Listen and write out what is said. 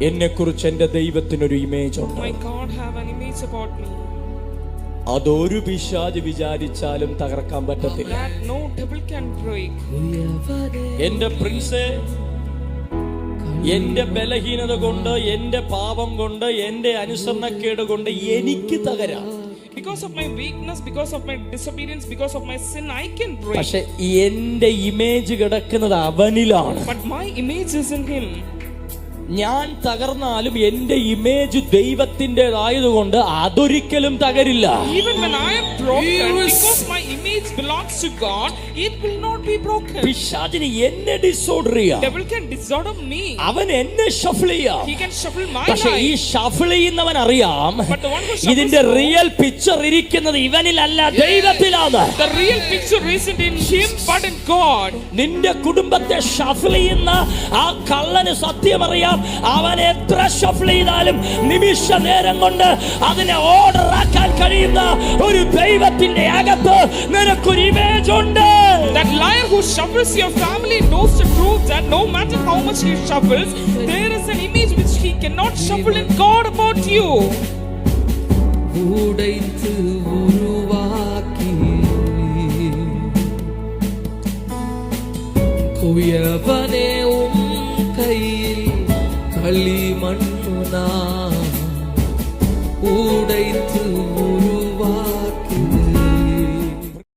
എന്നെ കുറിച്ച് എന്റെ ദൈവത്തിനൊരു ഇമേജ് ഉണ്ട്. My God have an image about me. അതൊരു പിശാച് വിചാരിച്ചാലും തകർക്കാൻ പറ്റത്തില്ല. That no devil can break. എന്റെ പ്രിൻസേ, എന്റെ ബലഹീനത കൊണ്ട്, എന്റെ പാപം കൊണ്ട്, എന്റെ അനുസരണക്കേട് കൊണ്ട് എനിക്ക് തകരാം. Because of my weakness, because of my disobedience, because of my sin, I can break. പക്ഷെ എന്റെ ഇമേജ് കിടക്കുന്നത് അവനിലാണ്. But my image is in him. ഞാൻ തകർന്നാലും എന്റെ ഇമേജ് ദൈവത്തിൻ്റെതായതുകൊണ്ട് അതൊരിക്കലും തകരില്ല. Even when I am broken, because my image belongs to God, it will not be broken. പിശാചിന് എന്നെ disorder ചെയ്യാം. Devil can disorder me. അവൻ എന്നെ ഷഫിൾ ചെയ്യാം. He can shuffle my പക്ഷെ ഈ life. ഷഫിൾ ചെയ്യുന്നവൻ അറിയാം, But the one who shuffles ഇതിന്റെ റിയൽ പിക്ചർ ഇരിക്കുന്നത് ഇവനിലല്ല, ദൈവത്തിലാണ്. The real picture isn't in him but in God. നിന്റെ കുടുംബത്തെ ഷഫിൾ ചെയ്യുന്ന ആ കള്ളന് സത്യമറിയാം, അവൻ എത്ര ഷഫിൾ ചെയ്താലും നിമിഷ നേരം കൊണ്ട് അതിനെ ഓർഡർ ആക്കാൻ കഴിയുന്ന ഒരു ദൈവത്തിന്റെ അകത്ത് നിനക്കൊരു ഇമേജ് ഉണ്ട്. That liar who shuffles your family knows the truth that no matter how much he shuffles, there is an image which he cannot shuffle in God about you. உடைத்து உருவாக்கி குயவனே உம் கையில் களி